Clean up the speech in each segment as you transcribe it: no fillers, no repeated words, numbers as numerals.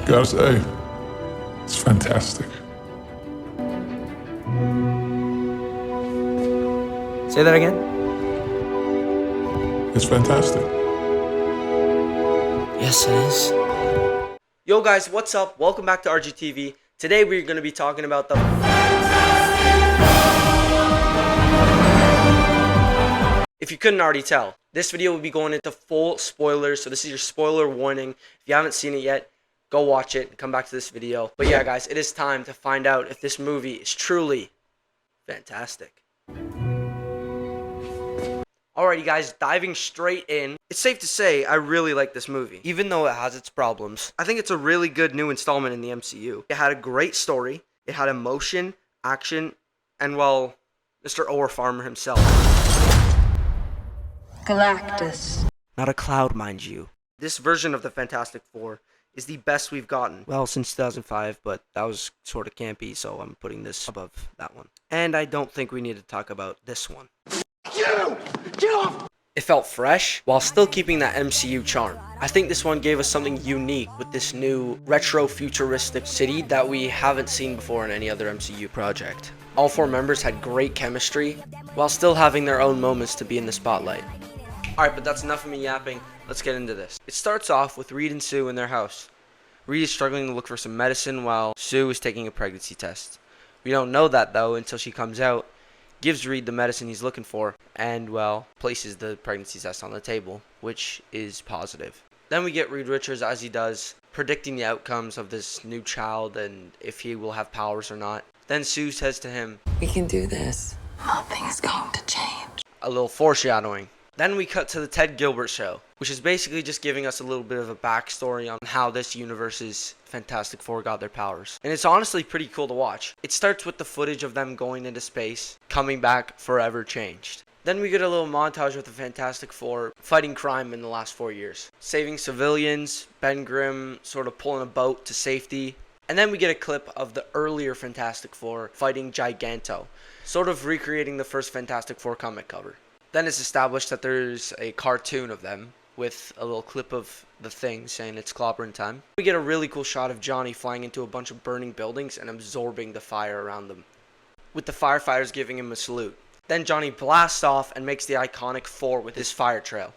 Gotta say, it's fantastic. Say that again? It's fantastic. Yes, it is. Yo guys, what's up? Welcome back to RGTV. Today we're going to be talking about the... If you couldn't already tell, this video will be going into full spoilers, so this is your spoiler warning. If you haven't seen it yet, go watch it and come back to this video. But yeah guys, it is time to find out if this movie is truly fantastic. Alrighty guys, diving straight in. It's safe to say I really like this movie, even though it has its problems. I think it's a really good new installment in the MCU. It had a great story, it had emotion, action, and well, Mr. Ower Farmer himself. Galactus. Not a cloud, mind you. This version of the Fantastic Four is the best we've gotten. Well, since 2005, but that was sort of campy, so I'm putting this above that one. And I don't think we need to talk about this one. Get off! It felt fresh, while still keeping that MCU charm. I think this one gave us something unique with this new retro-futuristic city that we haven't seen before in any other MCU project. All four members had great chemistry, while still having their own moments to be in the spotlight. Alright, but that's enough of me yapping. Let's get into this. It starts off with Reed and Sue in their house. Reed is struggling to look for some medicine while Sue is taking a pregnancy test. We don't know that though until she comes out, gives Reed the medicine he's looking for, and well, places the pregnancy test on the table, which is positive. Then we get Reed Richards as he does, predicting the outcomes of this new child and if he will have powers or not. Then Sue says to him, We can do this. Nothing's going to change. a little foreshadowing. Then we cut to the Ted Gilbert show, which is basically just giving us a little bit of a backstory on how this universe's Fantastic Four got their powers. And it's honestly pretty cool to watch. It starts with the footage of them going into space, coming back forever changed. Then we get a little montage with the Fantastic Four fighting crime in the last 4 years. Saving civilians, Ben Grimm sort of pulling a boat to safety. And then we get a clip of the earlier Fantastic Four fighting Giganto, sort of recreating the first Fantastic Four comic cover. Then it's established that there's a cartoon of them with a little clip of the Thing saying it's clobbering time. We get a really cool shot of Johnny flying into a bunch of burning buildings and absorbing the fire around them, with the firefighters giving him a salute. Then Johnny blasts off and makes the iconic four with his fire trail.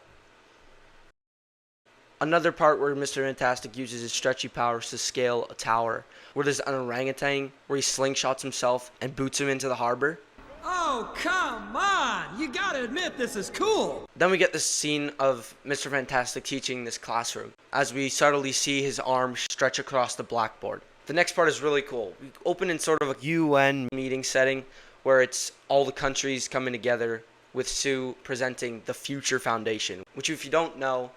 Another part where Mr. Fantastic uses his stretchy powers to scale a tower, where there's an orangutan where he slingshots himself and boots him into the harbor. Oh, come on! You gotta admit this is cool! Then we get this scene of Mr. Fantastic teaching this classroom, as we subtly see his arm stretch across the blackboard. The next part is really cool. We open in sort of a UN meeting setting, where it's all the countries coming together, with Sue presenting the Future Foundation, which if you don't know,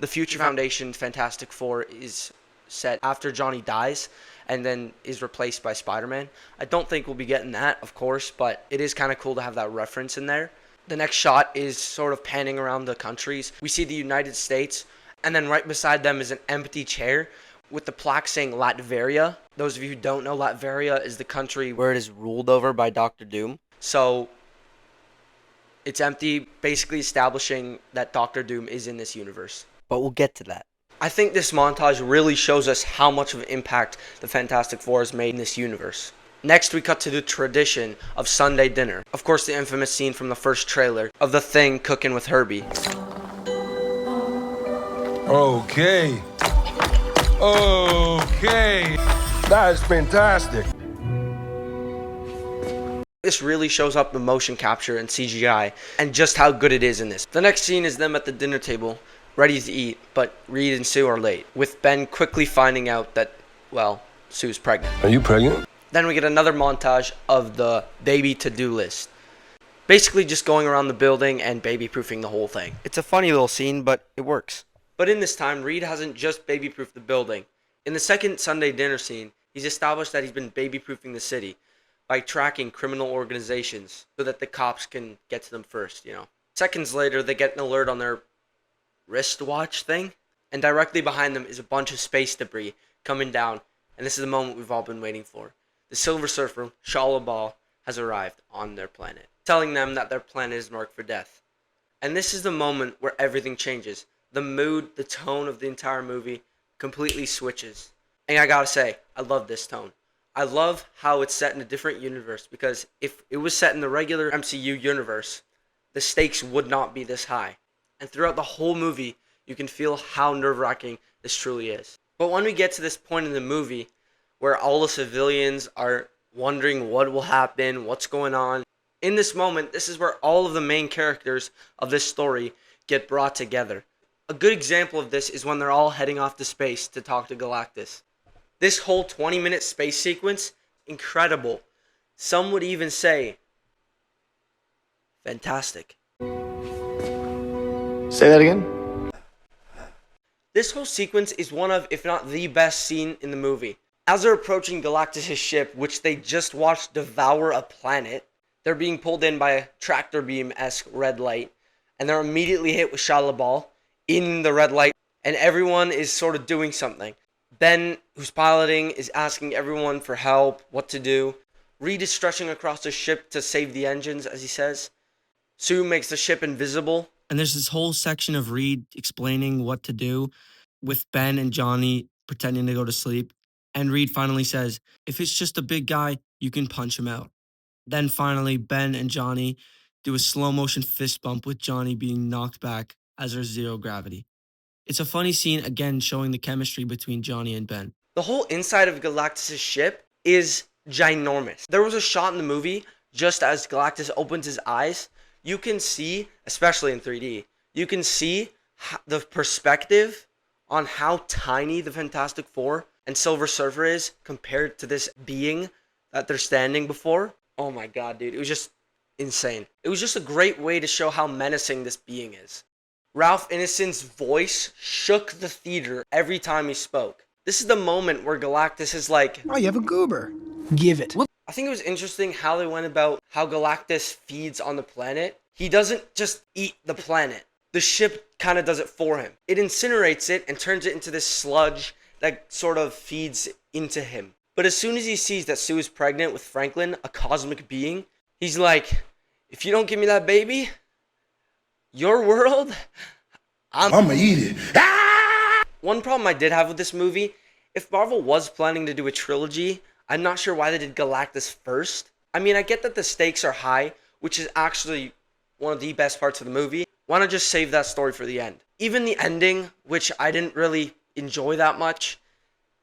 the Future Foundation Fantastic Four is set after Johnny dies and then is replaced by Spider-Man. I don't think we'll be getting that, of course, but it is kind of cool to have that reference in there. The next shot is sort of panning around the countries. We see the United States, and then right beside them is an empty chair with the plaque saying Latveria. Those of you who don't know, Latveria is the country where it is ruled over by Dr. Doom. So it's empty, basically establishing that Dr. Doom is in this universe. But we'll get to that. I think this montage really shows us how much of an impact the Fantastic Four has made in this universe. Next, we cut to the tradition of Sunday dinner. Of course, the infamous scene from the first trailer of the Thing cooking with Herbie. Okay. That is fantastic. This really shows up the motion capture and CGI and just how good it is in this. The next scene is them at the dinner table, ready to eat, but Reed and Sue are late, with Ben quickly finding out that, well, Sue's pregnant. Are you pregnant? Then we get another montage of the baby to-do list. Basically just going around the building and baby-proofing the whole thing. It's a funny little scene, but it works. But in this time, Reed hasn't just baby-proofed the building. In the second Sunday dinner scene, he's established that he's been baby-proofing the city by tracking criminal organizations so that the cops can get to them first, you know. Seconds later, they get an alert on their wristwatch thing, and directly behind them is a bunch of space debris coming down, and this is the moment we've all been waiting for. The Silver Surfer, Shia LaBeouf, has arrived on their planet, telling them that their planet is marked for death. And this is the moment where everything changes. The mood, the tone of the entire movie completely switches. And I gotta say, I love this tone. I love how it's set in a different universe, because if it was set in the regular MCU universe, the stakes would not be this high. And throughout the whole movie, you can feel how nerve-wracking this truly is. But when we get to this point in the movie where all the civilians are wondering what will happen, what's going on, in this moment, this is where all of the main characters of this story get brought together. A good example of this is when they're all heading off to space to talk to Galactus. This whole 20-minute space sequence, incredible. Some would even say, fantastic. Say that again? This whole sequence is one of, if not the best scene in the movie. As they're approaching Galactus' ship, which they just watched devour a planet, they're being pulled in by a tractor beam-esque red light, and they're immediately hit with Shalabal in the red light, and everyone is sort of doing something. Ben, who's piloting, is asking everyone for help, what to do. Reed is stretching across the ship to save the engines, as he says. Sue makes the ship invisible. And there's this whole section of Reed explaining what to do with Ben and Johnny pretending to go to sleep. And Reed finally says, if it's just a big guy, you can punch him out. Then finally, Ben and Johnny do a slow motion fist bump with Johnny being knocked back as there's zero gravity. It's a funny scene, again, showing the chemistry between Johnny and Ben. The whole inside of Galactus' ship is ginormous. There was a shot in the movie, just as Galactus opens his eyes, you can see, especially in 3D, you can see the perspective on how tiny the Fantastic Four and Silver Surfer is compared to this being that they're standing before. Oh my god, dude. It was just insane. It was just a great way to show how menacing this being is. Ralph Ineson's voice shook the theater every time he spoke. This is the moment where Galactus is like, oh, you have a goober. Give it. I think it was interesting how they went about how Galactus feeds on the planet. He doesn't just eat the planet. The ship kind of does it for him. It incinerates it and turns it into this sludge that sort of feeds into him. But as soon as he sees that Sue is pregnant with Franklin, a cosmic being, he's like, if you don't give me that baby, your world, I'm gonna eat it. Ah! One problem I did have with this movie, if Marvel was planning to do a trilogy, I'm not sure why they did Galactus first. I mean, I get that the stakes are high, which is actually one of the best parts of the movie. Why not just save that story for the end? Even the ending, which I didn't really enjoy that much,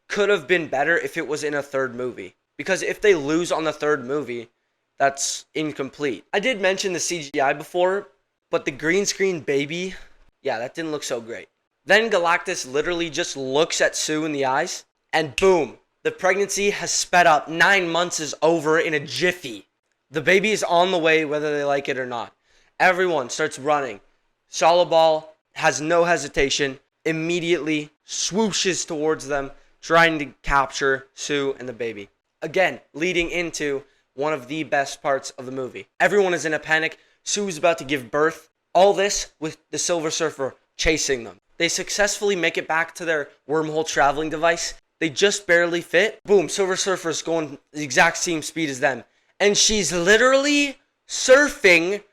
could have been better if it was in a third movie. Because if they lose on the third movie, that's incomplete. I did mention the CGI before, but the green screen baby, yeah, that didn't look so great. Then Galactus literally just looks at Sue in the eyes, and boom, the pregnancy has sped up. 9 months is over in a jiffy. The baby is on the way whether they like it or not. Everyone starts running. Shalabal has no hesitation, immediately swooshes towards them, trying to capture Sue and the baby. Again, leading into one of the best parts of the movie. Everyone is in a panic. Sue's about to give birth. All this with the Silver Surfer chasing them. They successfully make it back to their wormhole traveling device. They just barely fit. Boom, Silver Surfer's going the exact same speed as them. And she's literally surfing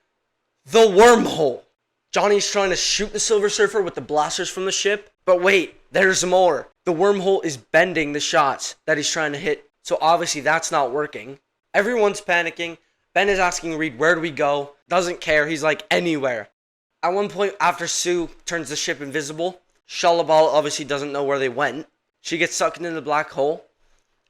the wormhole. Johnny's trying to shoot the Silver Surfer with the blasters from the ship. But wait, there's more. The wormhole is bending the shots that he's trying to hit. So obviously that's not working. Everyone's panicking. Ben is asking Reed, where do we go? Doesn't care. He's like, anywhere. At one point, after Sue turns the ship invisible, Shalabal obviously doesn't know where they went. She gets sucked into the black hole.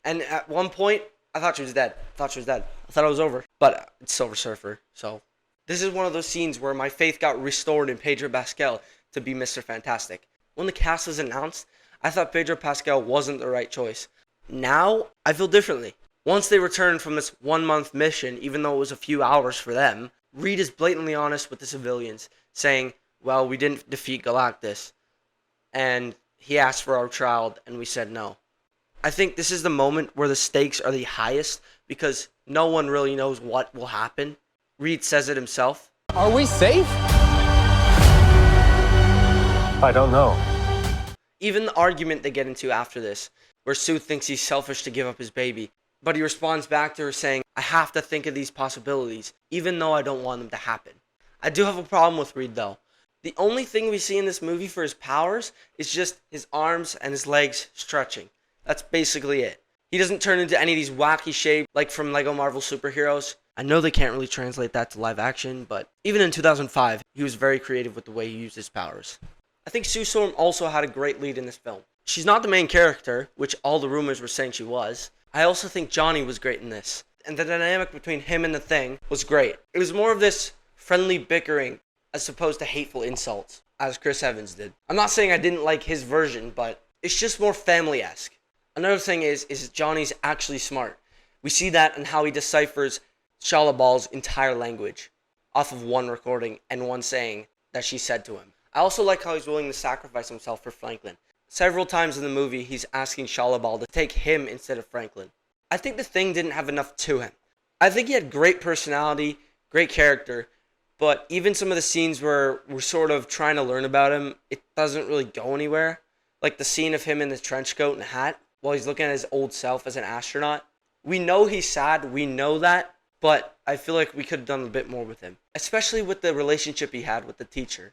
And at one point, I thought she was dead. I thought it was over. But it's Silver Surfer. So this is one of those scenes where my faith got restored in Pedro Pascal to be Mr. Fantastic. When the cast was announced, I thought Pedro Pascal wasn't the right choice. Now, I feel differently. Once they return from this 1-month mission, even though it was a few hours for them, Reed is blatantly honest with the civilians, saying, well, we didn't defeat Galactus, and he asked for our child, and we said no. I think this is the moment where the stakes are the highest, because no one really knows what will happen. Reed says it himself. Are we safe? I don't know. Even the argument they get into after this, where Sue thinks he's selfish to give up his baby, but he responds back to her saying, I have to think of these possibilities, even though I don't want them to happen. I do have a problem with Reed, though. The only thing we see in this movie for his powers is just his arms and his legs stretching. That's basically it. He doesn't turn into any of these wacky shapes like from Lego Marvel superheroes. I know they can't really translate that to live action, but even in 2005, he was very creative with the way he used his powers. I think Sue Storm also had a great lead in this film. She's not the main character, which all the rumors were saying she was. I also think Johnny was great in this, and the dynamic between him and the Thing was great. It was more of this friendly bickering as opposed to hateful insults, as Chris Evans did. I'm not saying I didn't like his version, but it's just more family-esque. Another thing is Johnny's actually smart. We see that in how he deciphers Shalabal's entire language off of one recording and one saying that she said to him. I also like how he's willing to sacrifice himself for Franklin. Several times in the movie, he's asking Shalabal to take him instead of Franklin. I think the Thing didn't have enough to him. I think he had great personality, great character, but even some of the scenes where we're sort of trying to learn about him, it doesn't really go anywhere. Like the scene of him in the trench coat and hat while he's looking at his old self as an astronaut. We know he's sad, we know that, but I feel like we could have done a bit more with him, especially with the relationship he had with the teacher.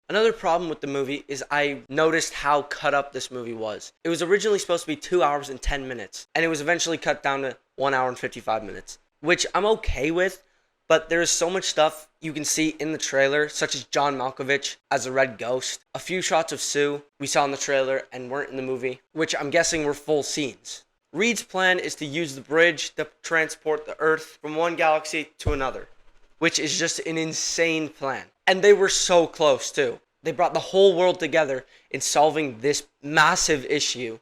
Another problem with the movie is I noticed how cut up this movie was. It was originally supposed to be 2 hours and 10 minutes, and it was eventually cut down to 1 hour and 55 minutes, which I'm okay with, but there is so much stuff you can see in the trailer, such as John Malkovich as a red ghost, a few shots of Sue we saw in the trailer and weren't in the movie, which I'm guessing were full scenes. Reed's plan is to use the bridge to transport the Earth from one galaxy to another, which is just an insane plan. And they were so close too. They brought the whole world together in solving this massive issue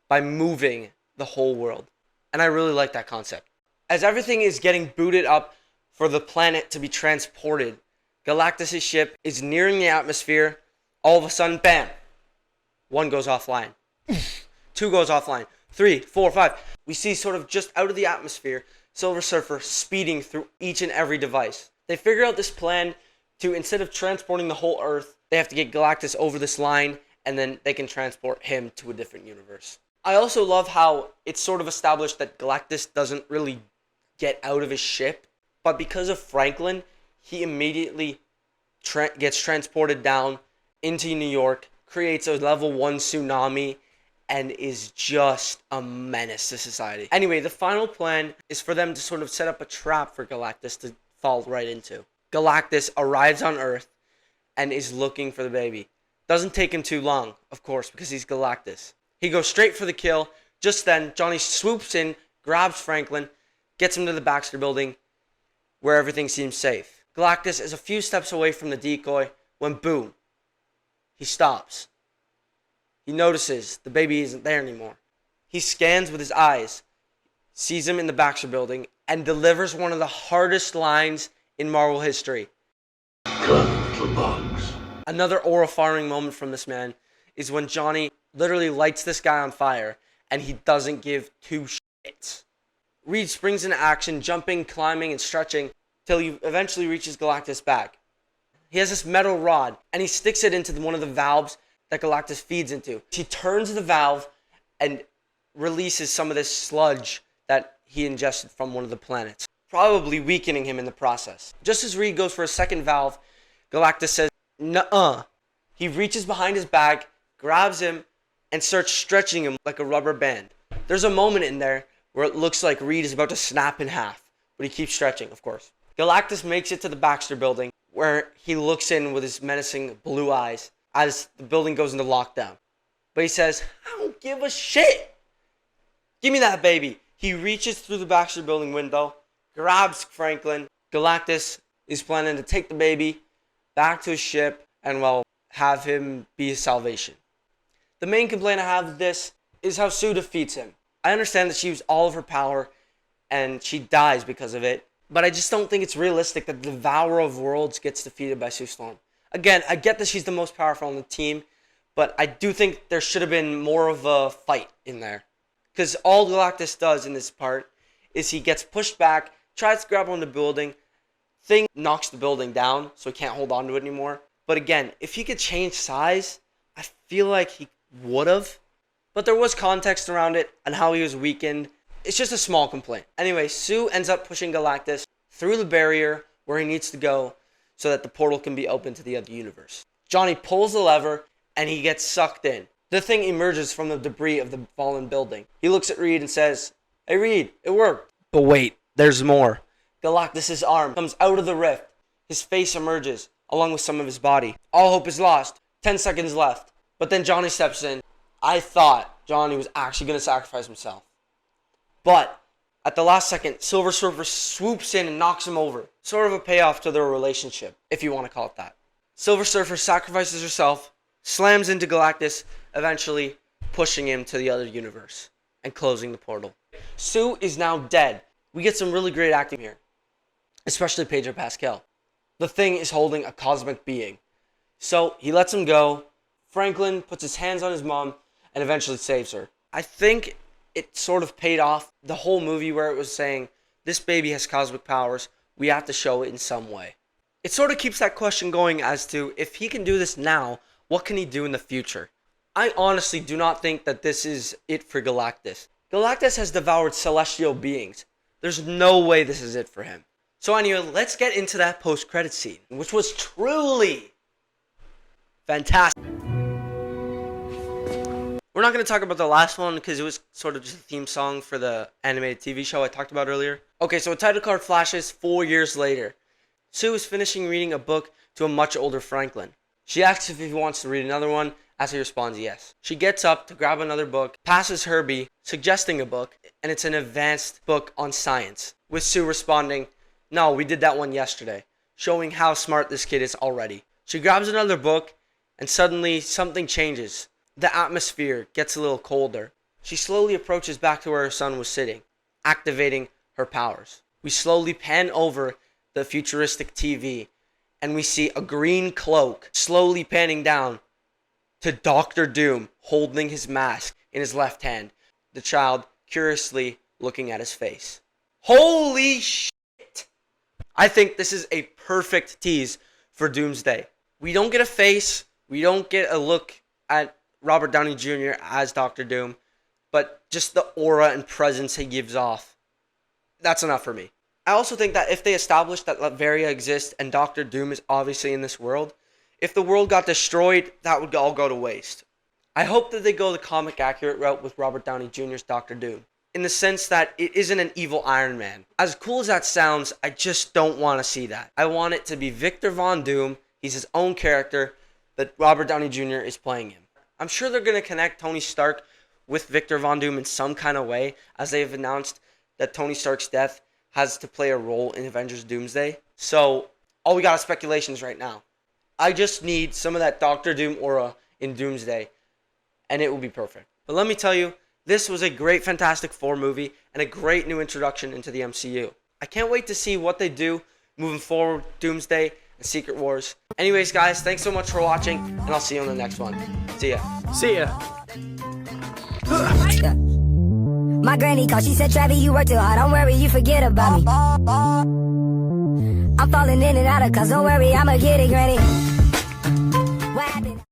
by moving the whole world. And I really like that concept. As everything is getting booted up for the planet to be transported, Galactus' ship is nearing the atmosphere. All of a sudden, bam! 1 goes offline. 2 goes offline. 3, 4, 5. We see sort of just out of the atmosphere, Silver Surfer speeding through each and every device. They figure out this plan to, instead of transporting the whole Earth, they have to get Galactus over this line, and then they can transport him to a different universe. I also love how it's sort of established that Galactus doesn't really get out of his ship, but because of Franklin, he immediately gets transported down into New York, creates a level 1 tsunami, and is just a menace to society. Anyway, the final plan is for them to sort of set up a trap for Galactus to fall right into. Galactus arrives on Earth and is looking for the baby. Doesn't take him too long, of course, because he's Galactus. He goes straight for the kill. Just then, Johnny swoops in, grabs Franklin, gets him to the Baxter building, where everything seems safe. Galactus is a few steps away from the decoy when boom, he stops. He notices the baby isn't there anymore. He scans with his eyes, sees him in the Baxter building, and delivers one of the hardest lines in Marvel history. Come, little bugs. Another aura-firing moment from this man is when Johnny literally lights this guy on fire, and he doesn't give 2 shits. Reed springs into action, jumping, climbing, and stretching, till he eventually reaches Galactus' back. He has this metal rod, and he sticks it into one of the valves that Galactus feeds into. He turns the valve and releases some of this sludge that he ingested from one of the planets, probably weakening him in the process. Just as Reed goes for a second valve, Galactus says, "Nuh-uh." He reaches behind his back, grabs him, and starts stretching him like a rubber band. There's a moment in there where it looks like Reed is about to snap in half, but he keeps stretching, of course. Galactus makes it to the Baxter building, where he looks in with his menacing blue eyes as the building goes into lockdown. But he says, "I don't give a shit. Give me that baby." He reaches through the Baxter building window, grabs Franklin. Galactus is planning to take the baby back to his ship and, well, have him be his salvation. The main complaint I have with this is how Sue defeats him. I understand that she used all of her power and she dies because of it, but I just don't think it's realistic that the Devourer of Worlds gets defeated by Sue Storm. Again, I get that she's the most powerful on the team, but I do think there should have been more of a fight in there. Because all Galactus does in this part is he gets pushed back, tries to grab on the building, Thing knocks the building down, so he can't hold on to it anymore. But again, if he could change size, I feel like he would have. But there was context around it and how he was weakened. It's just a small complaint. Anyway, Sue ends up pushing Galactus through the barrier where he needs to go so that the portal can be opened to the other universe. Johnny pulls the lever and he gets sucked in. The thing emerges from the debris of the fallen building. He looks at Reed and says, "Hey Reed, it worked." But wait, there's more. Galactus' arm comes out of the rift. His face emerges, along with some of his body. All hope is lost. 10 seconds left. But then Johnny steps in. I thought Johnny was actually going to sacrifice himself. But at the last second, Silver Surfer swoops in and knocks him over. Sort of a payoff to their relationship, if you want to call it that. Silver Surfer sacrifices herself, slams into Galactus, eventually pushing him to the other universe and closing the portal. Sue is now dead. We get some really great acting here, especially Pedro Pascal. The Thing is holding a cosmic being. So he lets him go. Franklin puts his hands on his mom and eventually saves her. I think it sort of paid off the whole movie where it was saying, this baby has cosmic powers. We have to show it in some way. It sort of keeps that question going as to, if he can do this now, what can he do in the future? I honestly do not think that this is it for Galactus. Galactus has devoured celestial beings. There's no way this is it for him. So anyway, let's get into that post-credit scene, which was truly fantastic. We're not going to talk about the last one because it was sort of just a theme song for the animated TV show I talked about earlier. Okay, so a title card flashes 4 years later. Sue is finishing reading a book to a much older Franklin. She asks if he wants to read another one, as he responds yes. She gets up to grab another book, passes Herbie, suggesting a book, and it's an advanced book on science, with Sue responding, "No, we did that one yesterday," showing how smart this kid is already. She grabs another book, and suddenly something changes. The atmosphere gets a little colder. She slowly approaches back to where her son was sitting, activating her powers. We slowly pan over the futuristic TV, and we see a green cloak slowly panning down to Dr. Doom holding his mask in his left hand, the child curiously looking at his face. Holy shit! I think this is a perfect tease for Doomsday. We don't get a face, we don't get a look at Robert Downey Jr. as Dr. Doom, but just the aura and presence he gives off. That's enough for me. I also think that if they establish that Latveria exists and Dr. Doom is obviously in this world, if the world got destroyed, that would all go to waste. I hope that they go the comic accurate route with Robert Downey Jr.'s Dr. Doom, in the sense that it isn't an evil Iron Man. As cool as that sounds, I just don't want to see that. I want it to be Victor Von Doom. He's his own character, that Robert Downey Jr. is playing him. I'm sure they're going to connect Tony Stark with Victor Von Doom in some kind of way, as they have announced that Tony Stark's death has to play a role in Avengers Doomsday. So, all we got is speculations right now. I just need some of that Doctor Doom aura in Doomsday, and it will be perfect. But let me tell you, this was a great Fantastic Four movie, and a great new introduction into the MCU. I can't wait to see what they do moving forward, Doomsday and Secret Wars. Anyways, guys, thanks so much for watching, and I'll see you on the next one. See ya. See ya. My granny called, she said, Travis, you work too hard, don't worry, you forget about me. I'm falling in and out of cause don't worry, I'ma get it, granny. What happened?